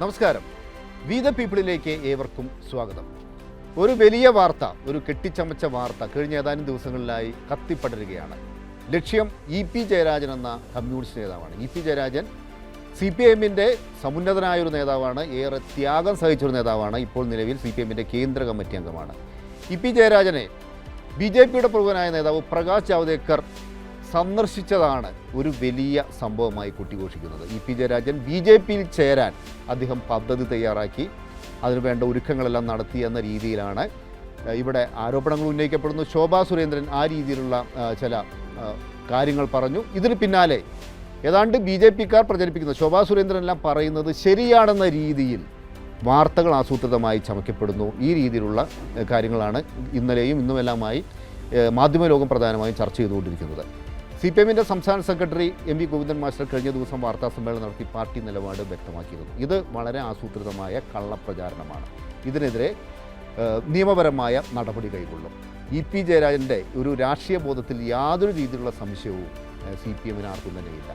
നമസ്കാരം. We the പീപ്പിളിലേക്ക് ഏവർക്കും സ്വാഗതം. ഒരു വലിയ വാർത്ത, ഒരു കെട്ടിച്ചമച്ച വാർത്ത കഴിഞ്ഞ ഏതാനും ദിവസങ്ങളിലായി കത്തിപ്പടരുകയാണ്. ലക്ഷ്യം ഇ.പി. ജയരാജൻ എന്ന കമ്മ്യൂണിസ്റ്റ് നേതാവാണ്. ഇ.പി. ജയരാജൻ CPM-ൻ്റെ സമുന്നതനായൊരു നേതാവാണ്, ഏറെ ത്യാഗം സഹിച്ചൊരു നേതാവാണ്. ഇപ്പോൾ നിലവിൽ CPM-ൻ്റെ കേന്ദ്ര കമ്മിറ്റി അംഗമാണ്. ഇ.പി. ജയരാജനെ BJP-യുടെ പ്രമുഖനായ നേതാവ് പ്രകാശ് ജാവ്ദേക്കർ സന്ദർശിച്ചതാണ് ഒരു വലിയ സംഭവമായി കൊട്ടിഘോഷിക്കുന്നത്. ഇ.പി. ജയരാജൻ BJP-യിൽ ചേരാൻ അദ്ദേഹം പദ്ധതി തയ്യാറാക്കി, അതിനുവേണ്ട ഒരുക്കങ്ങളെല്ലാം നടത്തി എന്ന രീതിയിലാണ് ഇവിടെ ആരോപണങ്ങൾ ഉന്നയിക്കപ്പെടുന്നു. ശോഭാ സുരേന്ദ്രൻ ആ രീതിയിലുള്ള ചില കാര്യങ്ങൾ പറഞ്ഞു. ഇതിന് പിന്നാലെ ഏതാണ്ട് BJP-ക്കാർ പ്രചരിപ്പിക്കുന്നത്, ശോഭാ സുരേന്ദ്രനെല്ലാം പറയുന്നത് ശരിയാണെന്ന രീതിയിൽ വാർത്തകൾ ആസൂത്രിതമായി ചമയ്ക്കപ്പെടുന്നു. ഈ രീതിയിലുള്ള കാര്യങ്ങളാണ് ഇന്നലെയും ഇന്നുമെല്ലാമായി മാധ്യമലോകം പ്രധാനമായും ചർച്ച ചെയ്തുകൊണ്ടിരിക്കുന്നത്. CPM-ൻ്റെ സംസ്ഥാന സെക്രട്ടറി MV ഗോവിന്ദൻ മാസ്റ്റർ കഴിഞ്ഞ ദിവസം വാർത്താസമ്മേളനം നടത്തി പാർട്ടി നിലപാട് വ്യക്തമാക്കിയിരുന്നു. ഇത് വളരെ ആസൂത്രിതമായ കള്ളപ്രചാരണമാണ്. ഇതിനെതിരെ നിയമപരമായ നടപടി കൈക്കൊള്ളും. ഇ.പി. ജയരാജൻ്റെ ഒരു രാഷ്ട്രീയ ബോധത്തിൽ യാതൊരു രീതിയിലുള്ള സംശയവും CPM-ന് ആർക്കും തന്നെയില്ല.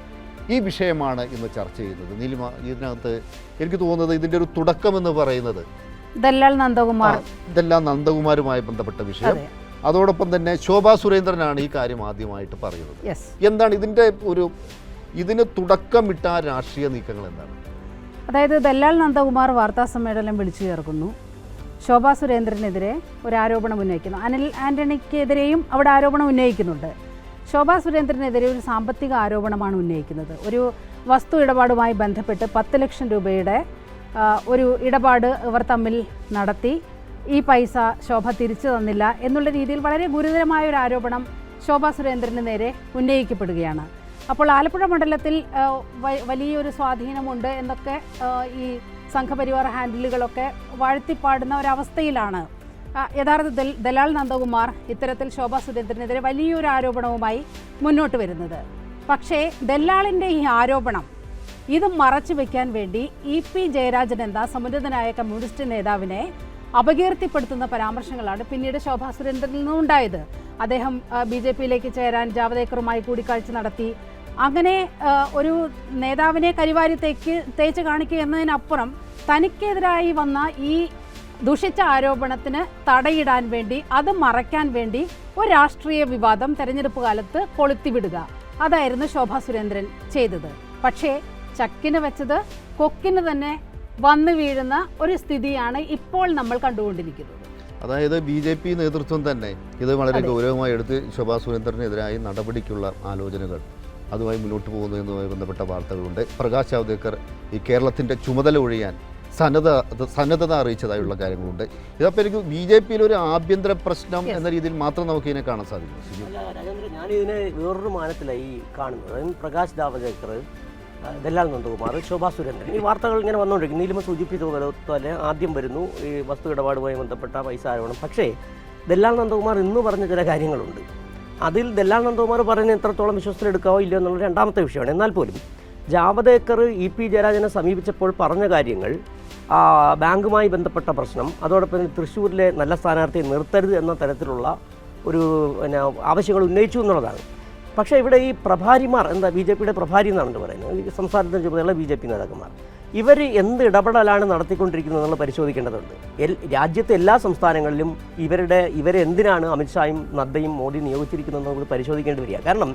ഈ വിഷയമാണ് ഇന്ന് ചർച്ച ചെയ്യുന്നത്. നീലിമ, ഇതിനകത്ത് എനിക്ക് തോന്നുന്നത് ഇതിൻ്റെ ഒരു തുടക്കമെന്ന് പറയുന്നത് ദല്ലാൽ നന്ദകുമാരുമായി ബന്ധപ്പെട്ട വിഷയം, അതോടൊപ്പം തന്നെ ശോഭാ സുരേന്ദ്രനാണ് ഈ കാര്യം ആദ്യമായിട്ട് പറയുന്നത്. എന്താണ് ഇതിന് തുടക്കമിട്ട രാഷ്ട്രീയ നീക്കങ്ങൾ എന്താണ്? അതായത് ദല്ലാൽ നന്ദകുമാർ വാർത്താ സമ്മേളനം വിളിച്ചു ചേർക്കുന്നു. ശോഭാ സുരേന്ദ്രനെതിരെ ഒരു ആരോപണം ഉന്നയിക്കുന്നു. അനിൽ ആന്റണിക്കെതിരെയും അവിടെ ആരോപണം ഉന്നയിക്കുന്നുണ്ട്. ശോഭാ സുരേന്ദ്രനെതിരെ ഒരു സാമ്പത്തിക ആരോപണമാണ് ഉന്നയിക്കുന്നത്. ഒരു വസ്തു ഇടപാടുമായി ബന്ധപ്പെട്ട് 10 ലക്ഷം രൂപയുടെ ഒരു ഇടപാട് ഇവർ തമ്മിൽ നടത്തി. ഈ പൈസ ശോഭ തിരിച്ചു തന്നില്ല എന്നുള്ള രീതിയിൽ വളരെ ഗുരുതരമായ ഒരു ആരോപണം ശോഭാ സുരേന്ദ്രന് നേരെ ഉന്നയിക്കപ്പെടുകയാണ്. അപ്പോൾ ആലപ്പുഴ മണ്ഡലത്തിൽ വലിയൊരു സ്വാധീനമുണ്ട് എന്നൊക്കെ ഈ സംഘപരിവാർ ഹാൻഡിലുകളൊക്കെ വാഴ്ത്തിപ്പാടുന്ന ഒരവസ്ഥയിലാണ് യഥാർത്ഥത്തിൽ ദലാൽ നന്ദകുമാർ ഇത്തരത്തിൽ ശോഭാ സുരേന്ദ്രനെതിരെ വലിയൊരു ആരോപണവുമായി മുന്നോട്ട് വരുന്നത്. പക്ഷേ ദല്ലാളിൻ്റെ ഈ ആരോപണം ഇത് മറച്ചു വയ്ക്കാൻ വേണ്ടി ഇ.പി. ജയരാജൻ എന്ന സമുന്നതനായ കമ്മ്യൂണിസ്റ്റ് നേതാവിനെ അപകീർത്തിപ്പെടുത്തുന്ന പരാമർശങ്ങളാണ് പിന്നീട് ശോഭാ സുരേന്ദ്രനിൽ നിന്നും ഉണ്ടായത്. അദ്ദേഹം BJP-യിലേക്ക് ചേരാൻ ജാവ്ദേക്കറുമായി കൂടിക്കാഴ്ച നടത്തി. അങ്ങനെ ഒരു നേതാവിനെ കരിവാരി തേച്ച് കാണിക്കുക എന്നതിനപ്പുറം തനിക്കെതിരായി വന്ന ഈ ദുഷിച്ച ആരോപണത്തിന് തടയിടാൻ വേണ്ടി, അത് മറയ്ക്കാൻ വേണ്ടി ഒരു രാഷ്ട്രീയ വിവാദം തെരഞ്ഞെടുപ്പ് കാലത്ത് കൊളുത്തിവിടുക, അതായിരുന്നു ശോഭാ സുരേന്ദ്രൻ ചെയ്തത്. പക്ഷേ ചക്കിന് വെച്ചത് കൊക്കിന് തന്നെ വന്നു വീഴുന്ന ഒരു സ്ഥിതിയാണ് ഇപ്പോൾ നമ്മൾ കണ്ടുകൊണ്ടിരിക്കുന്നത്. അതായത് BJP നേതൃത്വം തന്നെ ഇത് വളരെ ഗൗരവമായി എടുത്ത് ശോഭാ സുരേന്ദ്രനെതിരായി നടപടിക്കുള്ള ആലോചനകൾ അതുമായി മുന്നോട്ട് പോകുന്നു എന്നതുമായി ബന്ധപ്പെട്ട വാർത്തകളുണ്ട്. പ്രകാശ് ജാവ്ദേക്കർ ഈ കേരളത്തിൻ്റെ ചുമതല ഒഴിയാൻ സന്നദ്ധത അറിയിച്ചതായുള്ള കാര്യങ്ങളുണ്ട്. ഇതപ്പോൾ എനിക്ക് BJP-യിൽ ഒരു ആഭ്യന്തര പ്രശ്നം എന്ന രീതിയിൽ മാത്രം നമുക്ക് ഇതിനെ കാണാൻ സാധിക്കും. ഞാനിതിനെ വേറൊരു മാനത്തിലായി കാണുന്നത്. പ്രകാശ് ജാവ്ദേക്കർ, ദല്ലാൽ നന്ദകുമാർ, ശോഭാ സുരേന്ദ്രൻ, ഈ വാർത്തകൾ ഇങ്ങനെ വന്നുകൊണ്ടിരിക്കും. നീലിമ സൂചിപ്പിച്ചതുപോലെ ആദ്യം വരുന്നു ഈ വസ്തു ഇടപാടുമായി ബന്ധപ്പെട്ട പൈസ ആരോപണം. പക്ഷേ ദല്ലാൽ നന്ദകുമാർ ഇന്ന് പറഞ്ഞ ചില കാര്യങ്ങളുണ്ട്. അതിൽ ദല്ലാൽ നന്ദകുമാർ പറയുന്നത് എത്രത്തോളം വിശ്വസത്തിലെടുക്കാവോ ഇല്ലയോ എന്നുള്ള രണ്ടാമത്തെ വിഷയമാണ്. എന്നാൽ പോലും ജാവ്ദേക്കർ ഇ.പി. ജയരാജനെ സമീപിച്ചപ്പോൾ പറഞ്ഞ കാര്യങ്ങൾ, ബാങ്കുമായി ബന്ധപ്പെട്ട പ്രശ്നം, അതോടൊപ്പം തൃശ്ശൂരിലെ നല്ല സ്ഥാനാർത്ഥിയെ നിർത്തരുത് എന്ന തരത്തിലുള്ള ഒരു ആവശ്യങ്ങൾ ഉന്നയിച്ചു എന്നുള്ളതാണ്. പക്ഷേ ഇവിടെ ഈ പ്രഭാരിമാർ, എന്താ BJP-യുടെ പ്രഭാരി എന്നാണ് പറയുന്നത്, ഈ സംസ്ഥാനത്തിന് ചുമതല BJP നേതാക്കന്മാർ, ഇവർ എന്ത് ഇടപെടലാണ് നടത്തിക്കൊണ്ടിരിക്കുന്നത് എന്നുള്ളത് പരിശോധിക്കേണ്ടതുണ്ട്. രാജ്യത്തെ എല്ലാ സംസ്ഥാനങ്ങളിലും ഇവരെ എന്തിനാണ് അമിത്ഷായും നദ്ദയും മോദി നിയോഗിച്ചിരിക്കുന്നതെന്ന് പരിശോധിക്കേണ്ടി വരിക. കാരണം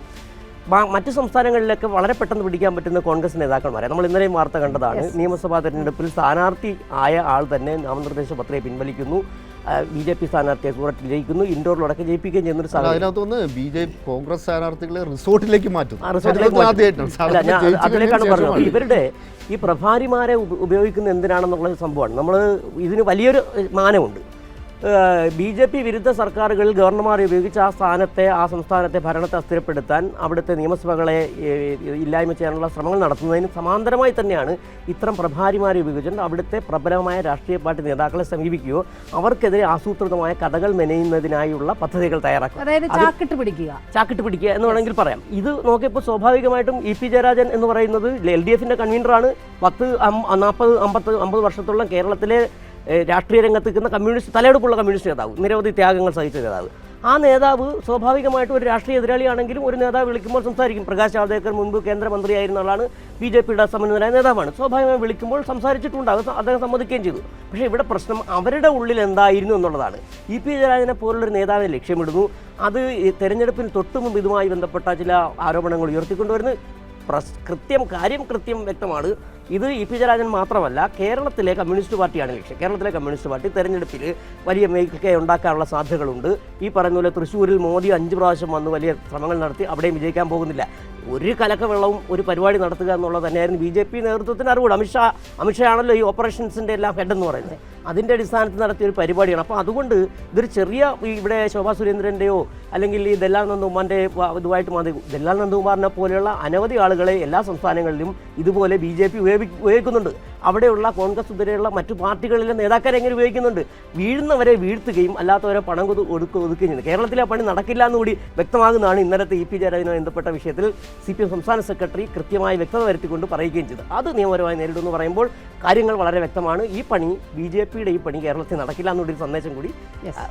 മറ്റ് സംസ്ഥാനങ്ങളിലൊക്കെ വളരെ പെട്ടെന്ന് പിടിക്കാൻ പറ്റുന്ന കോൺഗ്രസ് നേതാക്കന്മാരെ നമ്മൾ ഇന്നലെയും വാർത്ത കണ്ടതാണ്. നിയമസഭാ തെരഞ്ഞെടുപ്പിൽ സ്ഥാനാർത്ഥി ആയ ആൾ തന്നെ നാമനിർദ്ദേശ പത്രിക പിൻവലിക്കുന്നു, BJP സ്ഥാനാർത്ഥിയെ സൂറത്തിൽ ജയിക്കുന്നു, ഇൻഡോറിലടക്കം ജയിപ്പിക്കുകയും ചെയ്യുന്നൊരു സാധനം. അതിനകത്തൊന്ന് BJP കോൺഗ്രസ് സ്ഥാനാർത്ഥികളെ റിസോർട്ടിലേക്ക് മാറ്റും. അതിലേക്കാണ് പറഞ്ഞത്. ഇവരുടെ ഈ പ്രഭാരിമാരെ ഉപയോഗിക്കുന്ന എന്തിനാണെന്നുള്ള സംഭവമാണ്. നമ്മൾ ഇതിന് വലിയൊരു മാനമുണ്ട്. BJP വിരുദ്ധ സർക്കാരുകളിൽ ഗവർണർമാരെ ഉപയോഗിച്ച് ആ സംസ്ഥാനത്തെ ഭരണത്തെ അസ്ഥിരപ്പെടുത്താൻ, അവിടുത്തെ നിയമസഭകളെ ഇല്ലായ്മ ചെയ്യാനുള്ള ശ്രമങ്ങൾ നടത്തുന്നതിന് സമാന്തരമായി തന്നെയാണ് ഇത്തരം പ്രഭാരിമാരെ ഉപയോഗിച്ചുകൊണ്ട് അവിടുത്തെ പ്രബലമായ രാഷ്ട്രീയ പാർട്ടി നേതാക്കളെ സമീപിക്കുകയോ അവർക്കെതിരെ ആസൂത്രിതമായ കഥകൾ മെനയുന്നതിനായുള്ള പദ്ധതികൾ തയ്യാറാക്കുക, അതായത് ചാക്കിട്ട് പിടിക്കുക എന്ന് വേണമെങ്കിൽ പറയാം. ഇത് നോക്കിയപ്പോൾ സ്വാഭാവികമായിട്ടും ഇ.പി. ജയരാജൻ എന്ന് പറയുന്നത് LDF-ന്റെ കൺവീനറാണ്. 40-50 വർഷത്തോളം കേരളത്തിലെ രാഷ്ട്രീയ രംഗത്ത് നിൽക്കുന്ന കമ്മ്യൂണിസ്റ്റ് തലയെടുപ്പുള്ള കമ്മ്യൂണിസ്റ്റ് നേതാവ്, നിരവധി ത്യാഗങ്ങൾ സഹിച്ച നേതാവ്. ആ നേതാവ് സ്വാഭാവികമായിട്ടും ഒരു രാഷ്ട്രീയ എതിരാളിയാണെങ്കിലും ഒരു നേതാവ് വിളിക്കുമ്പോൾ സംസാരിക്കും. പ്രകാശ് ജാവ്ദേക്കർ മുൻപ് കേന്ദ്രമന്ത്രിയായിരുന്ന ആളാണ്, BJPയുടെ സമന്വയനായ നേതാവാണ്. സ്വാഭാവികമായി വിളിക്കുമ്പോൾ സംസാരിച്ചിട്ടുണ്ടാകും, അദ്ദേഹം സമ്മതിക്കുകയും ചെയ്തു. പക്ഷേ ഇവിടെ പ്രശ്നം അവരുടെ ഉള്ളിൽ എന്തായിരുന്നു എന്നുള്ളതാണ്. EP ജയരാജനെ പോലുള്ളൊരു നേതാവിനെ ലക്ഷ്യമിടുന്നു. അത് തെരഞ്ഞെടുപ്പിന് തൊട്ടു മുമ്പ് ഇതുമായി ബന്ധപ്പെട്ട ചില ആരോപണങ്ങൾ ഉയർത്തിക്കൊണ്ടുവരുന്നു. കാര്യം കൃത്യം വ്യക്തമാണ്. ഇത് EP ജയരാജൻ മാത്രമല്ല, കേരളത്തിലെ കമ്മ്യൂണിസ്റ്റ് പാർട്ടിയാണ് ലക്ഷ്യം. കേരളത്തിലെ കമ്മ്യൂണിസ്റ്റ് പാർട്ടി തെരഞ്ഞെടുപ്പിൽ വലിയ മേൽക്കൈ ഉണ്ടാക്കാനുള്ള സാധ്യതകളുണ്ട്. ഈ പറയുന്ന പോലെ തൃശ്ശൂരിൽ മോദി 5 പ്രാവശ്യം വന്ന് വലിയ ശ്രമങ്ങൾ നടത്തി, അവിടെയും വിജയിക്കാൻ പോകുന്നില്ല. ഒരു കലക്ക വെള്ളവും ഒരു പരിപാടി നടത്തുക എന്നുള്ളത് തന്നെയായിരുന്നു BJP നേതൃത്വത്തിന് അറിവുണ്ട്. അമിത്ഷായാണല്ലോ ഈ ഓപ്പറേഷൻസിൻ്റെ എല്ലാം ഹെഡ് എന്ന് പറയുന്നത്. അതിൻ്റെ അടിസ്ഥാനത്തിൽ നടത്തിയ ഒരു പരിപാടിയാണ്. അപ്പോൾ അതുകൊണ്ട് ഇതൊരു ചെറിയ ഇവിടെ ശോഭാ സുരേന്ദ്രൻ്റെയോ അല്ലെങ്കിൽ ഈ ദല്ലാൽ നന്ദകുമാറിൻ്റെ ഇതുമായിട്ട് മതി. ദല്ലാൽ നന്ദകുമാറിനെ പോലെയുള്ള അനവധി ആളുകളെ എല്ലാ സംസ്ഥാനങ്ങളിലും ഇതുപോലെ BJP ഉപയോഗിക്കുന്നുണ്ട്. അവിടെയുള്ള കോൺഗ്രസ് ഉൾപ്പെടെയുള്ള മറ്റു പാർട്ടികളിലെ നേതാക്കളെ എങ്ങനെ ഉപയോഗിക്കുന്നുണ്ട്. വീഴുന്നവരെ വീഴ്ത്തുകയും അല്ലാത്തവരെ പണം ഒതുക്കുകയും ചെയ്യുന്നു. കേരളത്തിലെ പണി നടക്കില്ല എന്നുകൂടി വ്യക്തമാകുന്നതാണ് ഇന്നലത്തെ EP ജയരാജനുമായി ബന്ധപ്പെട്ട വിഷയത്തിൽ CPM സംസ്ഥാന സെക്രട്ടറി കൃത്യമായി വ്യക്തത വരുത്തിക്കൊണ്ട് പറയുകയും ചെയ്തു. അത് നിയമപരമായി നേരിടുമെന്ന് പറയുമ്പോൾ കാര്യങ്ങൾ വളരെ വ്യക്തമാണ്. ഈ പണി BJPയുടെ ഈ പണി കേരളത്തിൽ നടക്കില്ല എന്നൊരു സന്ദേശം കൂടി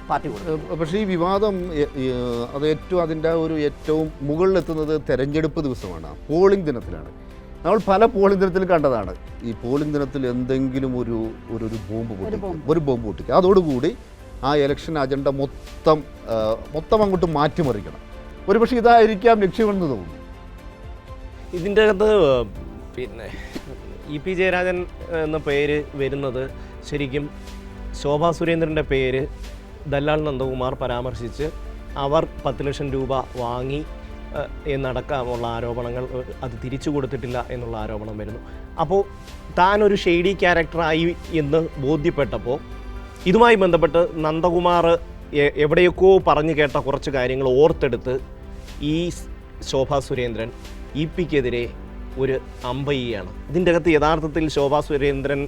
പാർട്ടി കൊടുക്കും. പക്ഷേ ഈ വിവാദം അത് അതിൻ്റെ ഏറ്റവും മുകളിലെത്തുന്നത് തെരഞ്ഞെടുപ്പ് ദിവസമാണ്, പോളിംഗ് ദിനത്തിലാണ്. നമ്മൾ പല പോളിംഗ് ദിനത്തിലും കണ്ടതാണ്, ഈ പോളിംഗ് ദിനത്തിൽ എന്തെങ്കിലും ഒരു ബോംബ് പൊട്ടിക്കുക, അതോടുകൂടി ആ ഇലക്ഷൻ അജണ്ട മൊത്തം അങ്ങോട്ട് മാറ്റിമറിക്കണം. ഒരുപക്ഷെ ഇതായിരിക്കാം ലക്ഷ്യമെന്ന് തോന്നുന്നു. ഇതിൻ്റെ അകത്ത് പിന്നെ EP ജയരാജൻ എന്ന പേര് വരുന്നത് ശരിക്കും ശോഭാ സുരേന്ദ്രൻ്റെ പേര് ദല്ലാൽ നന്ദകുമാർ പരാമർശിച്ച് അവർ 10 ലക്ഷം രൂപ വാങ്ങി എന്നടക്കമുള്ള ആരോപണങ്ങൾ, അത് തിരിച്ചു കൊടുത്തിട്ടില്ല എന്നുള്ള ആരോപണം വരുന്നു. അപ്പോൾ താനൊരു ഷെയ്ഡി ക്യാരക്ടറായി എന്ന് ബോധ്യപ്പെട്ടപ്പോൾ ഇതുമായി ബന്ധപ്പെട്ട് നന്ദകുമാർ എവിടെയൊക്കെയോ പറഞ്ഞു കേട്ട കുറച്ച് കാര്യങ്ങൾ ഓർത്തെടുത്ത് ഈ ശോഭാ സുരേന്ദ്രൻ EPക്കെതിരെ ഒരു അമ്പയ്യാണ്. ഇതിൻ്റെ അകത്ത് യഥാർത്ഥത്തിൽ ശോഭാ സുരേന്ദ്രൻ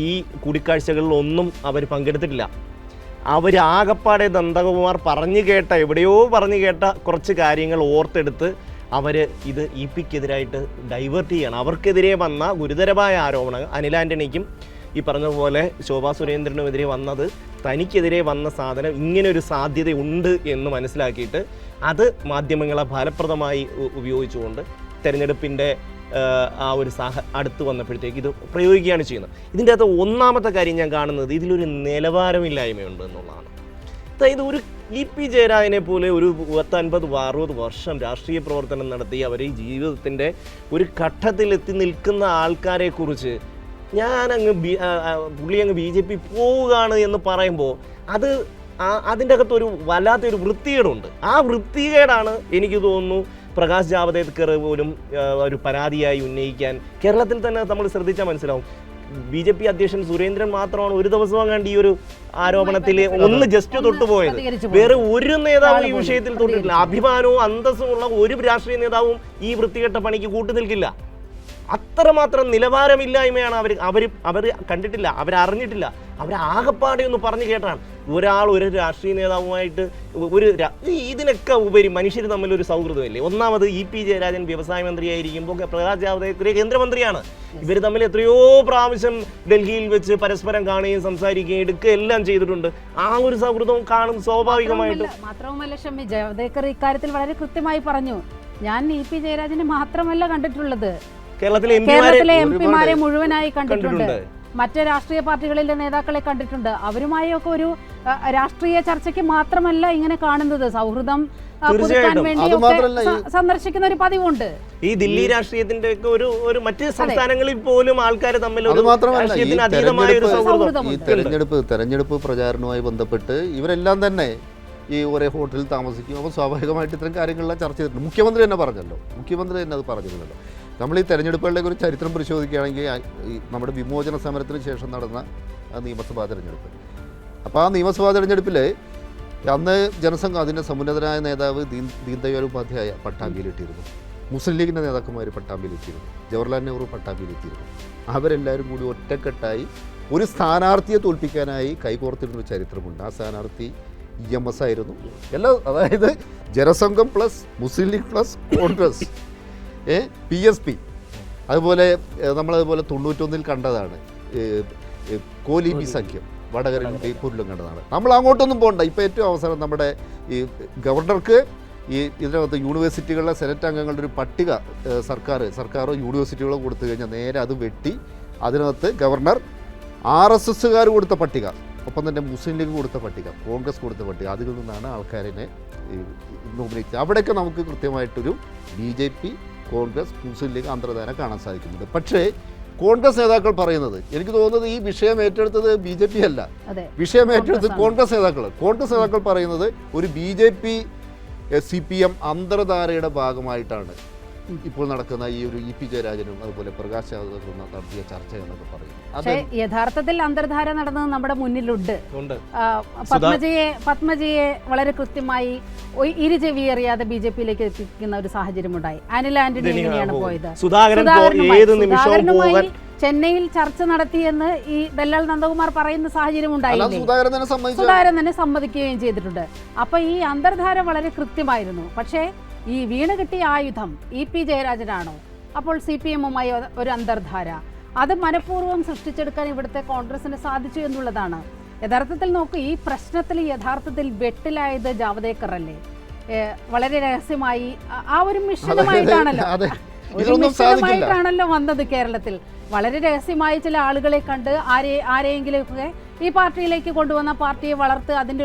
ഈ കൂടിക്കാഴ്ചകളിലൊന്നും അവർ പങ്കെടുത്തിട്ടില്ല. അവർ ആകപ്പാടെ നന്ദകുമാർ എവിടെയോ പറഞ്ഞു കേട്ട കുറച്ച് കാര്യങ്ങൾ ഓർത്തെടുത്ത് അവർ ഇത് EPക്കെതിരായിട്ട് ഡൈവേർട്ട് ചെയ്യണം. അവർക്കെതിരെ വന്ന ഗുരുതരമായ ആരോപണങ്ങൾ, അനിൽ ആൻ്റണിക്കും ഈ പറഞ്ഞതുപോലെ ശോഭാ സുരേന്ദ്രനുമെതിരെ വന്നത്, തനിക്കെതിരെ വന്ന സാധനം ഇങ്ങനൊരു സാധ്യതയുണ്ട് എന്ന് മനസ്സിലാക്കിയിട്ട് അത് മാധ്യമങ്ങളെ ഫലപ്രദമായി ഉപയോഗിച്ചുകൊണ്ട് തെരഞ്ഞെടുപ്പിൻ്റെ ആ ഒരു അടുത്ത് വന്നപ്പോഴത്തേക്ക് ഇത് പ്രയോഗിക്കുകയാണ് ചെയ്യുന്നത്. ഇതിൻ്റെ അകത്ത് ഒന്നാമത്തെ കാര്യം ഞാൻ കാണുന്നത് ഇതിലൊരു നിലവാരമില്ലായ്മയുണ്ട് എന്നുള്ളതാണ്. അതായത് ഒരു EP ജയരാജനെ പോലെ ഒരു 50-60 വർഷം രാഷ്ട്രീയ പ്രവർത്തനം നടത്തി അവർ ഈ ജീവിതത്തിൻ്റെ ഒരു ഘട്ടത്തിലെത്തി നിൽക്കുന്ന ആൾക്കാരെക്കുറിച്ച് പുള്ളി അങ്ങ് BJP പോവുകയാണ് എന്ന് പറയുമ്പോൾ അതിൻ്റെ അകത്തൊരു വല്ലാത്തൊരു വൃത്തികേടുണ്ട്. ആ വൃത്തികേടാണ് എനിക്ക് തോന്നുന്നു പ്രകാശ് ജാവ്ദേക്കർ പോലും ഒരു പരാതിയായി ഉന്നയിക്കാൻ. കേരളത്തിൽ തന്നെ നമ്മൾ ശ്രദ്ധിച്ചാൽ മനസ്സിലാവും, BJP അധ്യക്ഷൻ സുരേന്ദ്രൻ മാത്രമാണ് ഒരു ദിവസം കണ്ട് ഈ ഒരു ആരോപണത്തിൽ ഒന്ന് ജസ്റ്റ് തൊട്ടുപോയത്. വേറെ ഒരു നേതാവും ഈ വിഷയത്തിൽ തൊട്ടിട്ടില്ല. അഭിമാനവും അന്തസ്സുമുള്ള ഒരു രാഷ്ട്രീയ നേതാവും ഈ വൃത്തികെട്ട പണിക്ക് കൂട്ടുനിൽക്കില്ല. അത്രമാത്രം നിലവാരമില്ലായ്മയാണ് അവർ കണ്ടിട്ടില്ല, അവരറിഞ്ഞിട്ടില്ല, അവരാകപ്പാടെ ഒന്ന് പറഞ്ഞു കേട്ടാണ്. ഒരു രാഷ്ട്രീയ നേതാവുമായിട്ട് ഇതിനൊക്കെ ഉപരി മനുഷ്യർ തമ്മിലൊരു സൗഹൃദമില്ലേ. ഒന്നാമത് EP ജയരാജൻ വ്യവസായ മന്ത്രിയായിരിക്കുമ്പോൾ പ്രകാശ് ജാവ്ദേക്കർ കേന്ദ്രമന്ത്രിയാണ്. ഇവർ തമ്മിൽ എത്രയോ പ്രാവശ്യം ഡൽഹിയിൽ വെച്ച് പരസ്പരം കാണുകയും സംസാരിക്കുകയും എടുക്കുകയും എല്ലാം ചെയ്തിട്ടുണ്ട്. ആ ഒരു സൗഹൃദം കാണും സ്വാഭാവികമായിട്ടും. മാത്രവുമല്ല ഷമ്മി, ജാവ്ദേക്കർ ഇക്കാര്യത്തിൽ വളരെ കൃത്യമായി പറഞ്ഞു, ഞാൻ EP ജയരാജനെ മാത്രമല്ല കണ്ടിട്ടുള്ളത്, കേരളത്തിലെ MP-മാരെ മുഴുവനായി കണ്ടിട്ടുണ്ട്, മറ്റ് രാഷ്ട്രീയ പാർട്ടികളിലെ നേതാക്കളെ കണ്ടിട്ടുണ്ട്. അവരുമായൊക്കെ ഒരു രാഷ്ട്രീയ ചർച്ചയ്ക്ക് മാത്രമല്ല ഇങ്ങനെ കാണുന്നത്, സൗഹൃദം പുതുക്കാൻ വേണ്ടി സന്ദർശിക്കുന്ന ഒരു പതിവുണ്ട്. ഈ ദില്ലി രാഷ്ട്രീയത്തിന്റെ ഒക്കെ ഒരു മറ്റ് സംസ്ഥാനങ്ങളിൽ പോലും ആൾക്കാർ തമ്മിൽ തെരഞ്ഞെടുപ്പ് പ്രചാരണവുമായി ബന്ധപ്പെട്ട് ഇവരെല്ലാം തന്നെ ഈ ഒരേ ഹോട്ടലിൽ താമസിക്കും. അപ്പോൾ സ്വാഭാവികമായിട്ട് ഇത്തരം കാര്യങ്ങളെല്ലാം ചർച്ച ചെയ്തിട്ടുണ്ട്. മുഖ്യമന്ത്രി തന്നെ പറഞ്ഞല്ലോ, അത് പറഞ്ഞിരുന്നല്ലോ. നമ്മൾ ഈ തെരഞ്ഞെടുപ്പുകളുടെ ഒരു ചരിത്രം പരിശോധിക്കുകയാണെങ്കിൽ നമ്മുടെ വിമോചന സമരത്തിന് ശേഷം നടന്ന നിയമസഭാ തെരഞ്ഞെടുപ്പ്, അപ്പോൾ ആ നിയമസഭാ തെരഞ്ഞെടുപ്പിൽ അന്ന് ജനസംഘം അതിൻ്റെ സമുന്നതനായ നേതാവ് ദീൻ ദയാൽ ഉപാധ്യായ പട്ടാമ്പിയിലെത്തിയിരുന്നു, മുസ്ലിം ലീഗിൻ്റെ നേതാക്കന്മാർ പട്ടാമ്പിയിലെത്തിയിരുന്നു, ജവഹർലാൽ നെഹ്റു പട്ടാമ്പിയിലെത്തിയിരുന്നു. അവരെല്ലാവരും കൂടി ഒറ്റക്കെട്ടായി ഒരു സ്ഥാനാർത്ഥിയെ തോൽപ്പിക്കാനായി കൈകോർത്തിരുന്നൊരു ചരിത്രമുണ്ട്. ആ സ്ഥാനാർത്ഥി EMS ആയിരുന്നു. അതായത് ജനസംഘം പ്ലസ് മുസ്ലിം ലീഗ് പ്ലസ് കോൺഗ്രസ്, PSP, അതുപോലെ നമ്മളതുപോലെ 91 കണ്ടതാണ് കോലീബി സഖ്യം. വടകരയുടെയും പുല്ലുങ്കണ്ടതാണ്. നമ്മൾ അങ്ങോട്ടൊന്നും പോകണ്ട. ഇപ്പോൾ ഏറ്റവും അവസാനം നമ്മുടെ ഈ ഗവർണർക്ക് ഇതിനകത്ത് യൂണിവേഴ്സിറ്റികളിലെ സെനറ്റ് അംഗങ്ങളുടെ ഒരു പട്ടിക സർക്കാരോ യൂണിവേഴ്സിറ്റികളോ കൊടുത്തു കഴിഞ്ഞാൽ നേരെ അത് വെട്ടി അതിനകത്ത് ഗവർണർ RSSകാർ കൊടുത്ത പട്ടിക, ഒപ്പം തന്നെ മുസ്ലിം ലീഗ് കൊടുത്ത പട്ടിക, കോൺഗ്രസ് കൊടുത്ത പട്ടിക, അതിൽ നിന്നാണ് ആൾക്കാരിനെ നോമിനേറ്റ്. അവിടെയൊക്കെ നമുക്ക് കൃത്യമായിട്ടൊരു BJP, കോൺഗ്രസ്, മുസ്ലിം ലീഗ് അന്തർധാര കാണാൻ സാധിക്കുന്നുണ്ട്. പക്ഷേ കോൺഗ്രസ് നേതാക്കൾ പറയുന്നത്, എനിക്ക് തോന്നുന്നത് ഈ വിഷയം ഏറ്റെടുത്തത് BJP അല്ല, വിഷയം ഏറ്റെടുത്തത് കോൺഗ്രസ് നേതാക്കൾ പറയുന്നത് ഒരു BJP CPM അന്തർധാരയുടെ ഭാഗമായിട്ടാണ് ഇപ്പോൾ നടക്കുന്ന ഈ ഒരു EP ജയരാജനും അതുപോലെ പ്രകാശ് ജാവദേക്കറും നടത്തിയ ചർച്ച എന്നൊക്കെ പറയും. പക്ഷേ യഥാർത്ഥത്തിൽ അന്തർധാര നടന്നത് നമ്മുടെ മുന്നിലുണ്ട്. പത്മജിയെ വളരെ കൃത്യമായി ഇരുചെവിയേറിയാതെ BJPയിലേക്ക് എത്തിക്കുന്ന ഒരു സാഹചര്യം ഉണ്ടായി. അനിൽ ആന്റണി എങ്ങനെയാണ് പോയത്? സുധാകരനുമായി ചെന്നൈയിൽ ചർച്ച നടത്തിയെന്ന് ഈ ദല്ലാൽ നന്ദകുമാർ പറയുന്ന സാഹചര്യം ഉണ്ടായില്ലേ? സുധാകരൻ തന്നെ സമ്മതിക്കുകയും ചെയ്തിട്ടുണ്ട്. അപ്പൊ ഈ അന്തർധാര വളരെ കൃത്യമായിരുന്നു. പക്ഷേ ഈ വീണ് കിട്ടിയ ആയുധം EP ജയരാജനാണോ? അപ്പോൾ CPM-ഉമായി ഒരു അന്തർധാര, അത് മനഃപൂർവ്വം സൃഷ്ടിച്ചെടുക്കാൻ ഇവിടുത്തെ കോൺഗ്രസിന് സാധിച്ചു എന്നുള്ളതാണ്. യഥാർത്ഥത്തിൽ നോക്കൂ, ഈ പ്രശ്നത്തിൽ യഥാർത്ഥത്തിൽ വെട്ടിലായത് ജാവദേക്കർ അല്ലേ? വളരെ രഹസ്യമായി ആ ഒരു മിഷനുമായിട്ടാണല്ലോ വന്നത്. കേരളത്തിൽ വളരെ രഹസ്യമായി ചില ആളുകളെ കണ്ട് ആരെയെങ്കിലുമൊക്കെ ഈ പാർട്ടിയിലേക്ക് കൊണ്ടുവന്ന പാർട്ടിയെ വളർത്ത് അതിന്റെ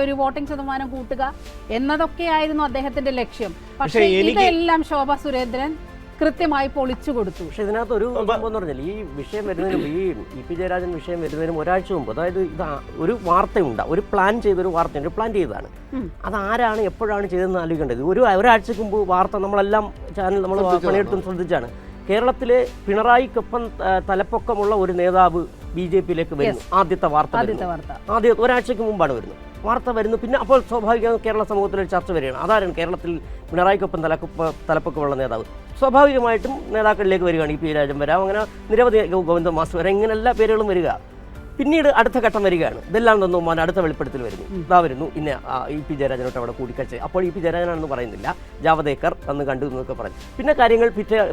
ഒരു വോട്ടിംഗ് ശതമാനം കൂട്ടുക എന്നതൊക്കെയായിരുന്നു അദ്ദേഹത്തിന്റെ ലക്ഷ്യം. പക്ഷേ ഇതെല്ലാം ശോഭാ സുരേന്ദ്രൻ കൃത്യമായി പൊളിച്ചു കൊടുത്തു. പക്ഷെ ഇതിനകത്ത് ഒരു സംഭവം എന്ന് പറഞ്ഞാൽ ഈ വിഷയം വരുന്നതിനും ഈ EP ജയരാജൻ വിഷയം വരുന്നതിനും ഒരാഴ്ച മുമ്പ്, അതായത് ഇത് ഒരു വാർത്തയുണ്ട്, ഒരു പ്ലാൻ ചെയ്തൊരു വാർത്തയുണ്ട്, പ്ലാൻ ചെയ്തതാണ്. അതാരാണ് എപ്പോഴാണ് ചെയ്തതെന്ന് ആലോചിക്കേണ്ടത്. ഒരാഴ്ചക്ക് മുമ്പ് വാർത്ത നമ്മളെല്ലാം ചാനൽ നമ്മൾ പണിയെടുത്തും ശ്രദ്ധിച്ചാണ്. കേരളത്തിലെ പിണറായിക്കൊപ്പം തലപ്പൊക്കമുള്ള ഒരു നേതാവ് BJPയിലേക്ക് വരുന്നു. ആദ്യത്തെ വാർത്ത ഒരാഴ്ചക്ക് മുമ്പാണ് വരുന്നത്. വാർത്ത വരുന്നു. പിന്നെ അപ്പോൾ സ്വാഭാവികമായും കേരള സമൂഹത്തിൽ ഒരു ചർച്ച വരികയാണ്. അതാരാണ് കേരളത്തിൽ പിണറായിക്കൊപ്പം തലപ്പൊക്കമുള്ള നേതാവ്? സ്വാഭാവികമായിട്ടും നേതാക്കളിലേക്ക് വരികയാണ്. EP ജയരാജൻ വരാം, അങ്ങനെ നിരവധി ഗോവിന്ദ മാസ്റ്റർ വരാം, ഇങ്ങനെ എല്ലാ പേരുകളും വരിക. പിന്നീട് അടുത്ത ഘട്ടം വരികയാണ്. ഇതെല്ലാം നന്ദകുമാർ അടുത്ത വെളിപ്പെടുത്തൽ വരുന്നു. വരുന്നു ഇന്ന EP ജയരാജനോട്ട് അവിടെ കൂടിക്കാഴ്ച. അപ്പോൾ EP ജയരാജനാണെന്ന് പറയുന്നില്ല, ജാവദേക്കർ അന്ന് കണ്ടു എന്നൊക്കെ പറഞ്ഞു. പിന്നെ കാര്യങ്ങൾ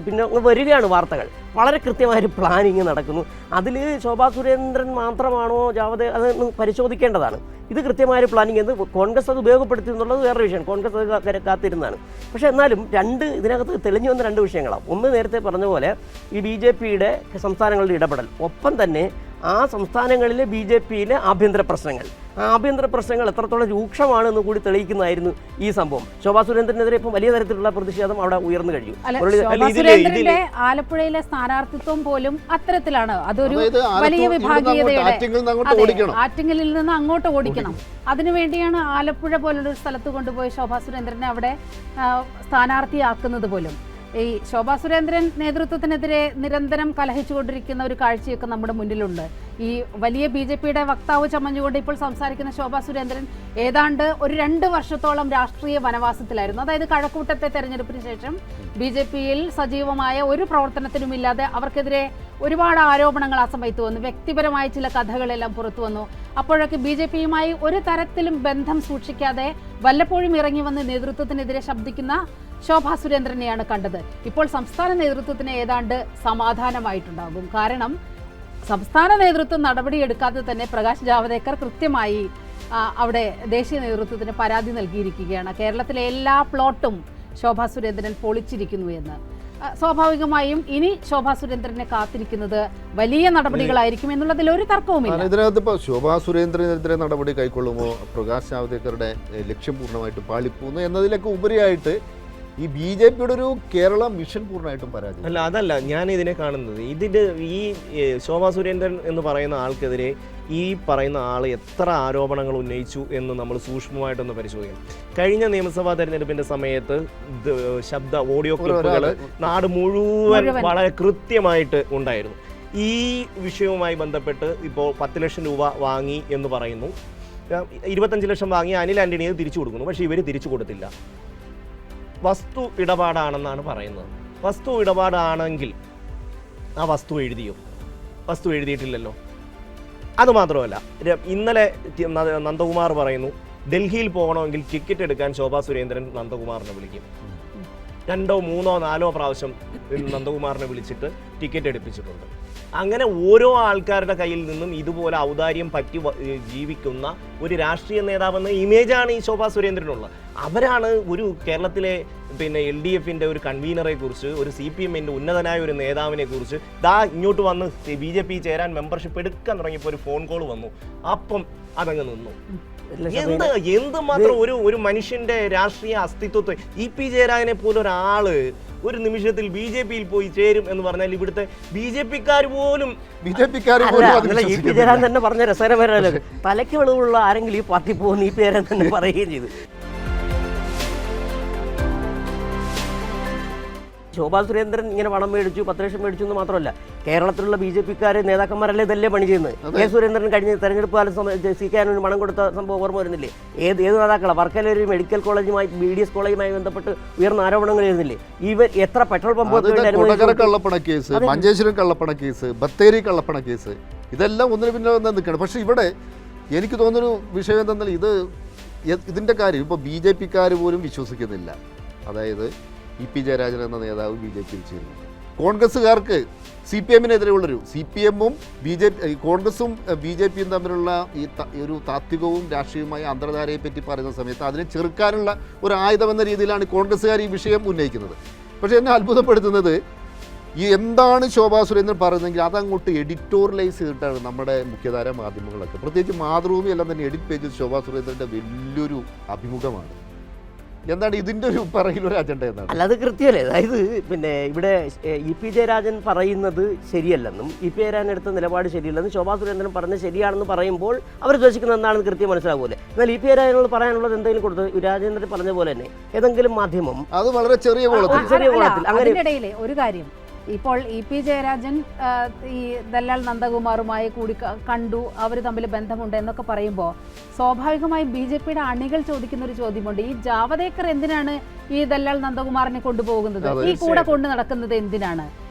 പിന്നെ വരികയാണ് വാർത്തകൾ. വളരെ കൃത്യമായൊരു പ്ലാനിങ് നടക്കുന്നു. അതിൽ ശോഭാ സുരേന്ദ്രൻ മാത്രമാണോ ജാവദേക്കർ, അതൊന്ന് പരിശോധിക്കേണ്ടതാണ്. ഇത് കൃത്യമായൊരു പ്ലാനിങ് എന്ന് കോൺഗ്രസ് അത് ഉപയോഗപ്പെടുത്തി എന്നുള്ളത് വേറൊരു വിഷയമാണ്. കോൺഗ്രസ് അത് കാത്തിരുന്നതാണ്. പക്ഷേ എന്നാലും ഇതിനകത്ത് തെളിഞ്ഞു വന്ന രണ്ട് വിഷയങ്ങളാണ്. ഒന്ന്, നേരത്തെ പറഞ്ഞ പോലെ ഈ BJPയുടെ സംസ്ഥാനങ്ങളുടെ ഇടപെടൽ, ഒപ്പം തന്നെ ആ സംസ്ഥാനങ്ങളിലെ BJPയിലെ ആഭ്യന്തര പ്രശ്നങ്ങൾ എത്രത്തോളം രൂക്ഷമാണെന്ന് കൂടി തെളിയിക്കുന്നതായിരുന്നു ഈ സംഭവം. ശോഭാ സുരേന്ദ്രനെതിരെ ഇപ്പം വലിയ തരത്തിലുള്ള പ്രതിഷേധം അവിടെ ഉയർന്നു കഴിഞ്ഞു. സുരേന്ദ്രന്റെ ആലപ്പുഴയിലെ സ്ഥാനാർത്ഥിത്വം പോലും അത്തരത്തിലാണ്. അതൊരു വലിയ വിഭാഗീയതയുടെ ആറ്റിങ്ങലിൽ നിന്ന് അങ്ങോട്ട് ഓടിക്കണം. അതിനുവേണ്ടിയാണ് ആലപ്പുഴ പോലുള്ള ഒരു സ്ഥലത്ത് കൊണ്ടുപോയി ശോഭാ സുരേന്ദ്രനെ അവിടെ സ്ഥാനാർത്ഥിയാക്കുന്നത് പോലും. ഈ ശോഭാ സുരേന്ദ്രൻ നേതൃത്വത്തിനെതിരെ നിരന്തരം കലഹിച്ചുകൊണ്ടിരിക്കുന്ന ഒരു കാഴ്ചയൊക്കെ നമ്മുടെ മുന്നിലുണ്ട്. ഈ വലിയ BJPയുടെ വക്താവ് ചമഞ്ഞുകൊണ്ട് ഇപ്പോൾ സംസാരിക്കുന്ന ശോഭാ സുരേന്ദ്രൻ ഏതാണ്ട് ഒരു 2 വർഷത്തോളം രാഷ്ട്രീയ വനവാസത്തിലായിരുന്നു. അതായത് കഴക്കൂട്ടത്തെ തെരഞ്ഞെടുപ്പിന് ശേഷം BJPയിൽ സജീവമായ ഒരു പ്രവർത്തനത്തിനുമില്ലാതെ അവർക്കെതിരെ ഒരുപാട് ആരോപണങ്ങൾ ആ സമയത്ത് വന്നു. വ്യക്തിപരമായ ചില കഥകളെല്ലാം പുറത്തു വന്നു. അപ്പോഴൊക്കെ BJPയുമായി ഒരു തരത്തിലും ബന്ധം സൂക്ഷിക്കാതെ വല്ലപ്പോഴും ഇറങ്ങി വന്ന് നേതൃത്വത്തിനെതിരെ ശബ്ദിക്കുന്ന ശോഭാ സുരേന്ദ്രനെയാണ് കണ്ടത്. ഇപ്പോൾ സംസ്ഥാന നേതൃത്വത്തിന് ഏതാണ്ട് സമാധാനമായിട്ടുണ്ടാകും. കാരണം സംസ്ഥാന നേതൃത്വം നടപടിയെടുക്കാതെ തന്നെ പ്രകാശ് ജാവദേക്കർ കൃത്യമായി അവിടെ ദേശീയ നേതൃത്വത്തിന് പരാതി നൽകിയിരിക്കുകയാണ്. കേരളത്തിലെ എല്ലാ പ്ലോട്ടും ശോഭാ സുരേന്ദ്രൻ പൊളിച്ചിരിക്കുന്നു എന്ന്. സ്വാഭാവികമായും ഇനി ശോഭാ സുരേന്ദ്രനെ കാത്തിരിക്കുന്നത് വലിയ നടപടികളായിരിക്കും എന്നുള്ളതിൽ ഒരു തർക്കവുമില്ല. ഇതിനകത്ത് ഇപ്പോൾ ശോഭാ സുരേന്ദ്രനെതിരെ നടപടി കൈക്കൊള്ളുമോ, പ്രകാശ് ജാവദേക്കറുടെ ലക്ഷ്യം പൂർണ്ണമായിട്ട് പാളിപ്പോകുന്നു എന്നതിലൊക്കെ ഉപരിയായിട്ട് ഈ BJPയുടെ ഒരു കേരള മിഷൻ പൂർണ്ണമായിട്ടും പരാജയം. അതല്ല ഞാൻ ഇതിനെ കാണുന്നത്. ഈ ശോഭാ സുരേന്ദ്രൻ എന്ന് പറയുന്ന ആൾക്കെതിരെ ഈ പറയുന്ന ആൾ എത്ര ആരോപണങ്ങൾ ഉന്നയിച്ചു എന്ന് നമ്മൾ സൂക്ഷ്മമായിട്ടൊന്ന് പരിശോധിക്കണം. കഴിഞ്ഞ നിയമസഭാ തെരഞ്ഞെടുപ്പിന്റെ സമയത്ത് ഓഡിയോ ക്ലിപ്പുകൾ നാട് മുഴുവൻ വളരെ കൃത്യമായിട്ട് ഉണ്ടായിരുന്നു. ഈ വിഷയവുമായി ബന്ധപ്പെട്ട് ഇപ്പോൾ 10 ലക്ഷം രൂപ വാങ്ങി എന്ന് പറയുന്നു. 25 ലക്ഷം വാങ്ങി അനിൽ ആന്റണിയെ തിരിച്ചു കൊടുക്കുന്നു. പക്ഷേ ഇവർ തിരിച്ചു കൊടുത്തില്ല. വസ്തു ഇടപാടാണെന്നാണ് പറയുന്നത്. വസ്തു ഇടപാടാണെങ്കിൽ ആ വസ്തു എഴുതിയോ? വസ്തു എഴുതിയിട്ടില്ലല്ലോ. അതുമാത്രമല്ല, ഇന്നലെ നന്ദകുമാർ പറയുന്നു ഡൽഹിയിൽ പോകണമെങ്കിൽ ടിക്കറ്റ് എടുക്കാൻ ശോഭാ സുരേന്ദ്രൻ നന്ദകുമാറിനെ വിളിക്കും. 2, 3, 4 പ്രാവശ്യം നന്ദകുമാറിനെ വിളിച്ചിട്ട് ടിക്കറ്റ് എടുപ്പിച്ചിട്ടുണ്ട്. അങ്ങനെ ഓരോ ആൾക്കാരുടെ കയ്യിൽ നിന്നും ഇതുപോലെ ഔദാര്യം പറ്റി ജീവിക്കുന്ന ഒരു രാഷ്ട്രീയ നേതാവെന്ന ഇമേജാണ് ഈ ശോഭാ സുരേന്ദ്രനുള്ള. അവരാണ് ഒരു കേരളത്തിലെ LDFിൻ്റെ ഒരു കൺവീനറെ കുറിച്ച്, ഒരു CPMൻ്റെ ഉന്നതനായ ഒരു നേതാവിനെ കുറിച്ച് ഇങ്ങോട്ട് വന്ന് BJP ചേരാൻ മെമ്പർഷിപ്പ് എടുക്കാൻ തുടങ്ങിയപ്പോൾ ഒരു ഫോൺ കോൾ വന്നു. അപ്പം അതങ്ങ് നിന്നു. എന്തുമാത്രം ഒരു മനുഷ്യന്റെ രാഷ്ട്രീയ അസ്തിത്വത്തെ EP ജയരാജനെ പോലെ ഒരാള് ഒരു നിമിഷത്തിൽ BJPയിൽ പോയി ചേരും എന്ന് പറഞ്ഞാൽ ഇവിടുത്തെ BJPക്കാർ പോലും EP ജയരാജൻ തന്നെ പറഞ്ഞ രസകരമായ തലയ്ക്ക് വെളിവുള്ള ആരെങ്കിലും ഈ പാർട്ടി പോകുന്ന EP ജയരാജൻ തന്നെ പറയുകയും ചെയ്തു. ശോഭാ സുരേന്ദ്രൻ ഇങ്ങനെ പണം മേടിച്ചു, 10 ലക്ഷം മേടിച്ചു എന്ന് മാത്രമല്ല, കേരളത്തിലുള്ള BJPക്കാരെ നേതാക്കന്മാരല്ലേ ഇതല്ലേ പണി ചെയ്യുന്നത്. കെ സുരേന്ദ്രൻ കഴിഞ്ഞ തെരഞ്ഞെടുപ്പ് കാലം CK ആന്റണി പണം കൊടുത്ത സംഭവം ഓർമ്മ വരുന്നില്ലേ? ഏത് നേതാക്കളാണ്? വർക്കല ഒരു മെഡിക്കൽ കോളേജുമായി BDS കോളേജുമായി ബന്ധപ്പെട്ട് ഉയർന്ന ആരോപണങ്ങൾ വരുന്നില്ലേ? ഇവർ എത്ര പെട്രോൾ പമ്പ് കള്ളപ്പണ കേസ്, മഞ്ചേശ്വരം കള്ളപ്പണ കേസ്, ബത്തേരി കള്ളപ്പണ കേസ്, ഇതെല്ലാം ഒന്നിനു പിന്നെ നിൽക്കണം. പക്ഷെ ഇവിടെ എനിക്ക് തോന്നുന്നൊരു വിഷയം എന്തെന്നാൽ ഇതിൻ്റെ കാര്യം ഇപ്പോൾ BJPക്കാർ പോലും വിശ്വസിക്കുന്നില്ല. അതായത് EP ജയരാജൻ എന്ന നേതാവ് BJPയിൽ ചേരുന്നു. കോൺഗ്രസ്സുകാർക്ക് CPMനെതിരെയുള്ളൊരു CPMഉം കോൺഗ്രസും BJPയും തമ്മിലുള്ള ഒരു താത്വികവും രാഷ്ട്രീയവുമായ അന്തർധാരയെ പറ്റി പറയുന്ന സമയത്ത് അതിനെ ചെറുക്കാനുള്ള ഒരു ആയുധം എന്ന രീതിയിലാണ് കോൺഗ്രസ്സുകാർ ഈ വിഷയം ഉന്നയിക്കുന്നത്. പക്ഷേ എന്നെ അത്ഭുതപ്പെടുത്തുന്നത് എന്താണ് ശോഭാ സുരേന്ദ്രൻ പറയുന്നതെങ്കിൽ അതങ്ങോട്ട് എഡിറ്റോറിയലൈസ് ചെയ്തിട്ടാണ് നമ്മുടെ മുഖ്യധാര മാധ്യമങ്ങളൊക്കെ, പ്രത്യേകിച്ച് മാതൃഭൂമി എല്ലാം തന്നെ എഡിറ്റ് പേജിൽ ശോഭാ സുരേന്ദ്രൻ്റെ വലിയൊരു അഭിമുഖമാണ്. എന്താണ് ഇതിൻ്റെ ഒരു പറയുന്നൊരു അജണ്ട എന്താണ്? അല്ല, അത് കൃത്യമല്ലേ. അതായത് ഇവിടെ EP ജയരാജൻ പറയുന്നത് ശരിയല്ലെന്നും EP ജയരാജൻ എടുത്ത നിലപാട് ശരിയല്ലെന്നും ശോഭാ സുരേന്ദ്രൻ പറഞ്ഞത് ശരിയാണെന്ന് പറയുമ്പോൾ അവർ ഉദ്ദേശിക്കുന്നത് എന്താണെന്ന് കൃത്യം മനസ്സിലാകൂലേ. എന്നാൽ EP ജയരാജനോട് പറയാനുള്ളത് എന്തെങ്കിലും കൊടുത്ത് രാജേന്ദ്രൻ പറഞ്ഞ പോലെ തന്നെ ഏതെങ്കിലും മാധ്യമം അത് വളരെ ചെറിയ കോളത്തിൽ അങ്ങനെ ഒരു കാര്യം, ഇപ്പോൾ EP ജയരാജൻ ഈ ദല്ലാൽ നന്ദകുമാറുമായി കൂടി കണ്ടു, അവർ തമ്മിൽ ബന്ധമുണ്ട് എന്നൊക്കെ പറയുമ്പോൾ സ്വാഭാവികമായും BJPയുടെ അണികൾ ചോദിക്കുന്ന ഒരു ചോദ്യമുണ്ട്, ഈ ജാവദേക്കർ എന്തിനാണ് ഈ ദല്ലാൽ നന്ദകുമാറിനെ കൊണ്ടുപോകുന്നത്, ഈ കൂടെ കൊണ്ടു നടക്കുന്നത് എന്തിനാണ്?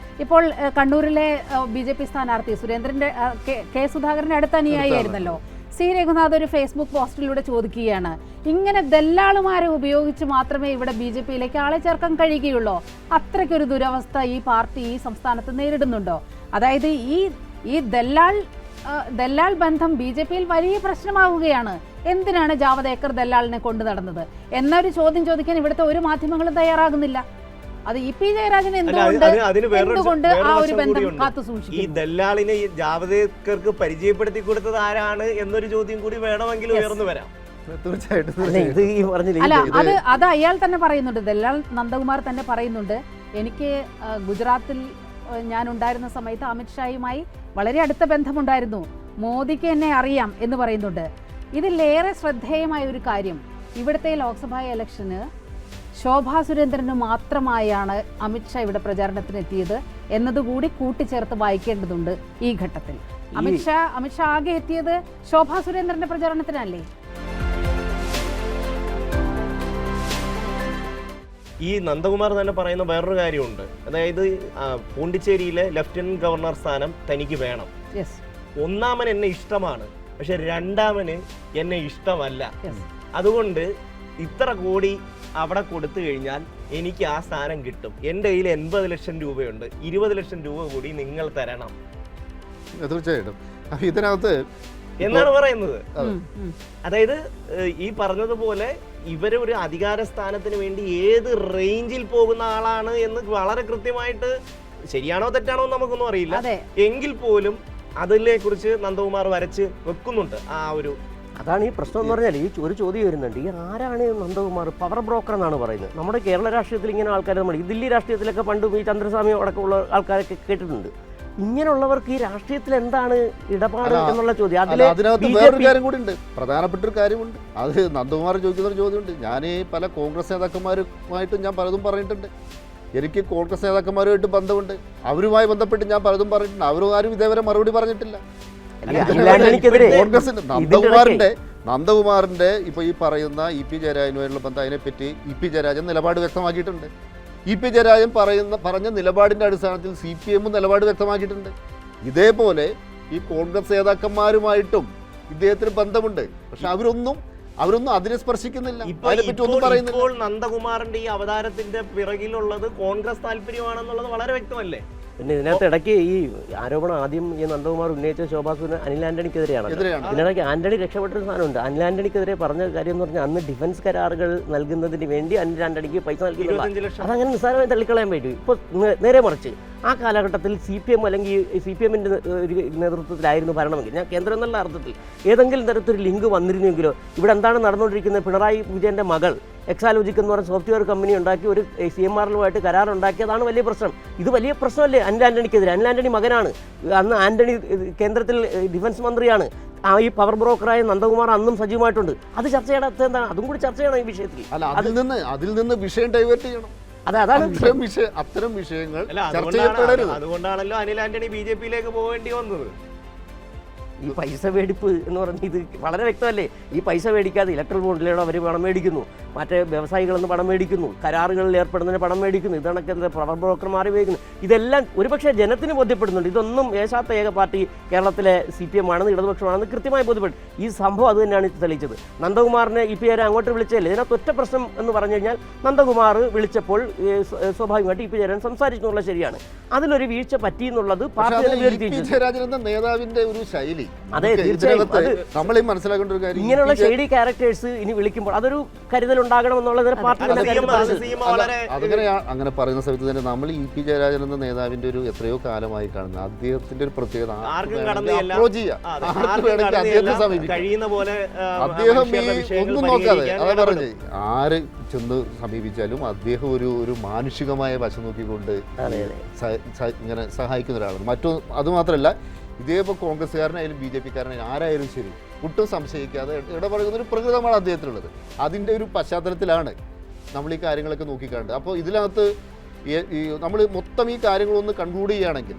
ഇപ്പോൾ കണ്ണൂരിലെ BJP സ്ഥാനാർത്ഥി സുരേന്ദ്രന്റെ കെ സുധാകരന്റെ അടുത്ത അനുയായിയായിരുന്നല്ലോ C രഘുനാഥ് ഒരു ഫേസ്ബുക്ക് പോസ്റ്റിലൂടെ ചോദിക്കുകയാണ്, ഇങ്ങനെ ദല്ലാളുമാരെ ഉപയോഗിച്ച് മാത്രമേ ഇവിടെ BJPയിലേക്ക് ആളെ ചേർക്കാൻ കഴിയുകയുള്ളൂ? അത്രയ്ക്കൊരു ദുരവസ്ഥ ഈ പാർട്ടി ഈ സംസ്ഥാനത്ത് നേരിടുന്നുണ്ടോ? അതായത് ഈ ദല്ലാൾ ബന്ധം BJPയിൽ വലിയ പ്രശ്നമാവുകയാണ്. എന്തിനാണ് ജാവദേക്കർ ദല്ലാളിനെ കൊണ്ടു നടന്നത് എന്നൊരു ചോദ്യം ചോദിക്കാൻ ഇവിടുത്തെ ഒരു മാധ്യമങ്ങളും തയ്യാറാകുന്നില്ല. അത് EP ജയരാജൻ എന്തുകൊണ്ട് ആ ഒരു ബന്ധം കാത്തു സൂക്ഷിക്കും? ഈ ദല്ലാളിനെ ഈ ജാവദേക്കർക്ക് പരിചയപ്പെടുത്തി കൊടുത്തത് ആരാണ് എന്നൊരു ചോദ്യം കൂടി വേണമെങ്കിൽ ഉയർന്നു വരാം. അല്ല, അത് അയാൾ തന്നെ പറയുന്നുണ്ട്, ദല്ലാൽ നന്ദകുമാർ തന്നെ പറയുന്നുണ്ട്, എനിക്ക് ഗുജറാത്തിൽ ഞാൻ ഉണ്ടായിരുന്ന സമയത്ത് അമിത്ഷായുമായി വളരെ അടുത്ത ബന്ധമുണ്ടായിരുന്നു, മോദിക്ക് എന്നെ അറിയാം എന്ന് പറയുന്നുണ്ട്. ഇതിലേറെ ശ്രദ്ധേയമായ ഒരു കാര്യം, ഇവിടുത്തെ ലോക്സഭാ ഇലക്ഷന് ശോഭാ സുരേന്ദ്രന് മാത്രമായാണ് അമിത്ഷാ ഇവിടെ പ്രചാരണത്തിന് എത്തിയത് എന്നതുകൂടി കൂട്ടിച്ചേർത്ത് വായിക്കേണ്ടതുണ്ട് ഈ ഘട്ടത്തിൽ. അമിത്ഷാ ആകെ എത്തിയത് ശോഭാ സുരേന്ദ്രന്റെ പ്രചാരണത്തിനല്ലേ? ഈ നന്ദകുമാർ തന്നെ പറയുന്ന വേറൊരു കാര്യമുണ്ട്, അതായത് പോണ്ടിച്ചേരിയിലെ ലഫ്റ്റനന്റ് ഗവർണർ സ്ഥാനം തനിക്ക് വേണം. ഒന്നാമൻ എന്നെ ഇഷ്ടമാണ്, പക്ഷെ രണ്ടാമന് എന്നെ ഇഷ്ടമല്ല. അതുകൊണ്ട് ഇത്ര കോടി അവിടെ കൊടുത്തു കഴിഞ്ഞാൽ എനിക്ക് ആ സ്ഥാനം കിട്ടും. എൻ്റെ കയ്യിൽ 80 ലക്ഷം രൂപയുണ്ട്, 20 ലക്ഷം രൂപ കൂടി നിങ്ങൾ തരണം. തീർച്ചയായിട്ടും ഇതിനകത്ത് എന്നാണ് പറയുന്നത്. അതായത് ഈ പറഞ്ഞതുപോലെ ഇവര് ഒരു അധികാര സ്ഥാനത്തിന് വേണ്ടി ഏത് റേഞ്ചിൽ പോകുന്ന ആളാണ് എന്ന് വളരെ കൃത്യമായിട്ട്, ശരിയാണോ തെറ്റാണോ നമുക്കൊന്നും അറിയില്ല, എങ്കിൽ പോലും അതിനെ കുറിച്ച് നന്ദകുമാർ വരച്ച് വെക്കുന്നുണ്ട് ആ ഒരു. അതാണ് ഈ പ്രശ്നം എന്ന് പറഞ്ഞാൽ, ഈ ഒരു ചോദ്യം വരുന്നുണ്ട്, ഈ ആരാണ് നന്ദകുമാർ? പവർ ബ്രോക്കർ എന്നാണ് പറയുന്നത്. നമ്മുടെ കേരള രാഷ്ട്രീയത്തിൽ ഇങ്ങനെ ആൾക്കാർ, നമ്മൾ ഈ ദില്ലി രാഷ്ട്രീയത്തിലൊക്കെ പണ്ടും ഈ ചന്ദ്രസ്വാമി അടക്കമുള്ള ആൾക്കാരൊക്കെ കേട്ടിട്ടുണ്ട്. ഇങ്ങനെയുള്ളവർക്ക് ഈ രാഷ്ട്രീയത്തിൽ എന്താണ് ഇടപാട് എന്നുള്ള ചോദ്യം. അതിനകത്ത് വേറൊരു കാര്യം കൂടി ഉണ്ട്, പ്രധാനപ്പെട്ട ഒരു കാര്യമുണ്ട്. അത് നന്ദകുമാർ ചോദിക്കുന്ന ഒരു ചോദ്യമുണ്ട്. ഞാൻ പല കോൺഗ്രസ് നേതാക്കന്മാരുമായിട്ടും ഞാൻ പലതും പറഞ്ഞിട്ടുണ്ട്, എനിക്ക് കോൺഗ്രസ് നേതാക്കന്മാരുമായിട്ട് ബന്ധമുണ്ട്, അവരുമായി ബന്ധപ്പെട്ട് ഞാൻ പലതും പറഞ്ഞിട്ടുണ്ട്, അവരും ആരും ഇതേവരെ മറുപടി പറഞ്ഞിട്ടില്ല. കോൺഗ്രസിന്റെ നന്ദകുമാറിന്റെ ഇപ്പൊ ഈ പറയുന്ന EP ജയരാജനുമായുള്ള ബന്ധം, അതിനെപ്പറ്റി EP ജയരാജൻ നിലപാട് വ്യക്തമാക്കിയിട്ടുണ്ട്. EP ജയരാജൻ പറഞ്ഞ നിലപാടിന്റെ അടിസ്ഥാനത്തിൽ CPM നിലപാട് വ്യക്തമാക്കിയിട്ടുണ്ട്. ഇതേപോലെ ഈ കോൺഗ്രസ് നേതാക്കന്മാരുമായിട്ടും ഇദ്ദേഹത്തിന് ബന്ധമുണ്ട്. പക്ഷെ അവരൊന്നും അവരൊന്നും അതിനെ സ്പർശിക്കുന്നില്ല, ഇപ്പോൾ അതിനെപ്പറ്റി ഒന്നും പറയുന്നില്ല. ഇപ്പോൾ നന്ദകുമാറിന്റെ ഈ അവതാരത്തിന്റെ പിറകിലുള്ളത് കോൺഗ്രസ് താല്പര്യമാണെന്നുള്ളത് വളരെ വ്യക്തമല്ലേ? പിന്നെ ഇതിനകത്ത് ഇടയ്ക്ക് ഈ ആരോപണം ആദ്യം ഈ നന്ദകുമാർ ഉന്നയിച്ച ശോഭാ സുരേന്ദ്രൻ അനിൽ ആന്റണിക്കെതിരെയാണ്. ഇതിനിടയ്ക്ക് ആന്റണി രക്ഷപ്പെട്ടൊരു സാധനമുണ്ട്. അനിൽ ആന്റണിക്കെതിരെ പറഞ്ഞ കാര്യം എന്ന് പറഞ്ഞാൽ അന്ന് ഡിഫൻസ് കരാറുകൾ നൽകുന്നതിന് വേണ്ടി അനിൽ ആന്റണിക്ക് പൈസ നൽകുന്നില്ല. അതങ്ങനെ നിസ്സാരമായി തള്ളിക്കളയാൻ പറ്റും. ഇപ്പോൾ നേരെ മറിച്ച് ആ കാലഘട്ടത്തിൽ CPM അല്ലെങ്കിൽ CPM നേതൃത്വത്തിലായിരുന്നു ഭരണമെങ്കിൽ, ഞാൻ കേന്ദ്രം എന്നുള്ള അർത്ഥത്തിൽ ഏതെങ്കിലും തരത്തിലൊരു ലിങ്ക് വന്നിരുന്നെങ്കിലോ, ഇവിടെ എന്താണ് നടന്നുകൊണ്ടിരിക്കുന്നത്, പിണറായി വിജയൻ്റെ മകൾ എക്സാലോജിക് എന്ന് പറഞ്ഞ സോഫ്റ്റ്വെയർ കമ്പനി ഉണ്ടാക്കി ഒരു CMRലുമായിട്ട് കരാറുണ്ടാക്കിയതാണ് വലിയ പ്രശ്നം. ഇത് വലിയ പ്രശ്നമല്ലേ അനിൽ ആന്റണിക്കെതിരെ? അനിൽ ആന്റണി മകനാണ്, അന്ന് ആന്റണി കേന്ദ്രത്തിൽ ഡിഫൻസ് മന്ത്രിയാണ്. ഈ പവർ ബ്രോക്കറായ നന്ദകുമാർ അന്നും സജീവമായിട്ടുണ്ട്. അത് ചർച്ച ചെയ്യാത്ത എന്താണ്? അതും കൂടി ചർച്ച ചെയ്യണം ഈ വിഷയത്തിൽ. അതിൽ നിന്ന് വിഷയം ഡൈവേർട്ട് ചെയ്യണം. അതാണ് അത്തരം വിഷയങ്ങൾ അതുകൊണ്ടാണല്ലോ അനിൽ ആന്റണി BJP-യിലേക്ക് പോകേണ്ടി വന്നത്. ഈ പൈസ മേടിപ്പ് എന്ന് പറഞ്ഞാൽ ഇത് വളരെ വ്യക്തമല്ലേ? ഈ പൈസ മേടിക്കാതെ ഇലക്ട്രൽ ബോണ്ടിലൂടെ അവർ പണം മേടിക്കുന്നു, മറ്റേ വ്യവസായികളെന്ന് പണം മേടിക്കുന്നു, കരാറുകളിൽ ഏർപ്പെടുന്നതിന് പണം മേടിക്കുന്നു, ഇതണക്കെ പവർ ബ്രോക്കർമാർ ഉപയോഗിക്കുന്നു. ഇതെല്ലാം ഒരുപക്ഷെ ജനത്തിന് ബോധ്യപ്പെടുന്നുണ്ട്. ഇതൊന്നും ഏശാത്ത ഏക പാർട്ടി കേരളത്തിലെ CPM ആണെന്ന്, ഇടതുപക്ഷമാണെന്ന് കൃത്യമായി ബോധ്യപ്പെട്ടു. ഈ സംഭവം അത് തന്നെയാണ് തെളിയിച്ചത്. നന്ദകുമാറിനെ EPJ അങ്ങോട്ട് വിളിച്ചല്ലേ? ഇതിനകത്ത് ഒറ്റ പ്രശ്നം എന്ന് പറഞ്ഞു കഴിഞ്ഞാൽ നന്ദകുമാർ വിളിച്ചപ്പോൾ സ്വാഭാവികമായിട്ട് EPJ സംസാരിച്ചു എന്നുള്ളത് ശരിയാണ്. അതിലൊരു വീഴ്ച പറ്റി എന്നുള്ളത് പാർട്ടി നേതാവിന്റെ ഒരു ശൈലി. അതെ, തീർച്ചയായും നമ്മൾ മനസ്സിലാക്കേണ്ട ഒരു കാര്യം, ഇങ്ങനെയുള്ള ഷെയ്ഡി ക്യാരക്ടേഴ്സ് ഇനി വിളിക്കുമ്പോൾ അതൊരു കരുതൽ ഉണ്ടാകണം എന്നുള്ളത് പാർട്ടി അങ്ങനെ പറയുന്ന സമയത്ത് തന്നെ നമ്മൾ EP ജയരാജൻ എന്ന നേതാവിന്റെ ഒരു എത്രയോ കാലമായി കാണുന്നത് അദ്ദേഹത്തിന്റെ ഒരു പ്രത്യേകത, അദ്ദേഹത്തെ സമീപിക്കും. അദ്ദേഹം ഒന്നും നോക്കാതെ അതാ പറഞ്ഞത്, ആര് ചെന്ന് സമീപിച്ചാലും അദ്ദേഹം ഒരു മാനുഷികമായ വശം നോക്കിക്കൊണ്ട് ഇങ്ങനെ സഹായിക്കുന്ന ഒരാളാണ്. അതുമാത്രമല്ല, ഇതേപോലെ കോൺഗ്രസ്സുകാരനായാലും BJP-കാരനായാലും ആരായാലും ശരി ഒട്ടും സംശയിക്കാതെ ഇടപഴകുന്ന ഒരു പ്രകൃതമാണ് അദ്ദേഹത്തിനുള്ളത്. അതിൻ്റെ ഒരു പശ്ചാത്തലത്തിലാണ് നമ്മൾ ഈ കാര്യങ്ങളൊക്കെ നോക്കിക്കാണുന്നത്. അപ്പോൾ ഇതിനകത്ത് നമ്മൾ മൊത്തം ഈ കാര്യങ്ങളൊന്ന് കൺക്ലൂഡ് ചെയ്യുകയാണെങ്കിൽ,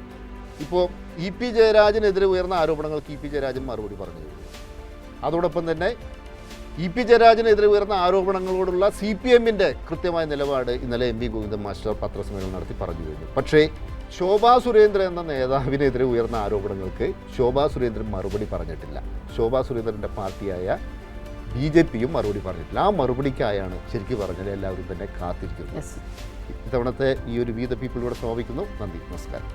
ഇപ്പോൾ EP ജയരാജനെതിരെ ഉയർന്ന ആരോപണങ്ങൾക്ക് EP ജയരാജൻ മറുപടി പറഞ്ഞു. അതോടൊപ്പം തന്നെ EP ജയരാജനെതിരെ ഉയർന്ന ആരോപണങ്ങളോടുള്ള CPM-ന്റെ കൃത്യമായ നിലപാട് ഇന്നലെ MV ഗോവിന്ദൻ മാസ്റ്റർ പത്രസമ്മേളനം നടത്തി പറഞ്ഞു കഴിഞ്ഞു. പക്ഷേ ശോഭാ സുരേന്ദ്രൻ എന്ന നേതാവിനെതിരെ ഉയർന്ന ആരോപണങ്ങൾക്ക് ശോഭാ സുരേന്ദ്രൻ മറുപടി പറഞ്ഞിട്ടില്ല. ശോഭാ സുരേന്ദ്രൻ്റെ പാർട്ടിയായ BJP-യും മറുപടി പറഞ്ഞിട്ടില്ല. ആ മറുപടിക്കായാണ് ശരിക്കും പറഞ്ഞാൽ എല്ലാവരും തന്നെ കാത്തിരിക്കുന്നത്. ഇത്തവണത്തെ ഈ ഒരു വി ദ പീപ്പിളിലൂടെ സമാപിക്കുന്നു. നന്ദി, നമസ്കാരം.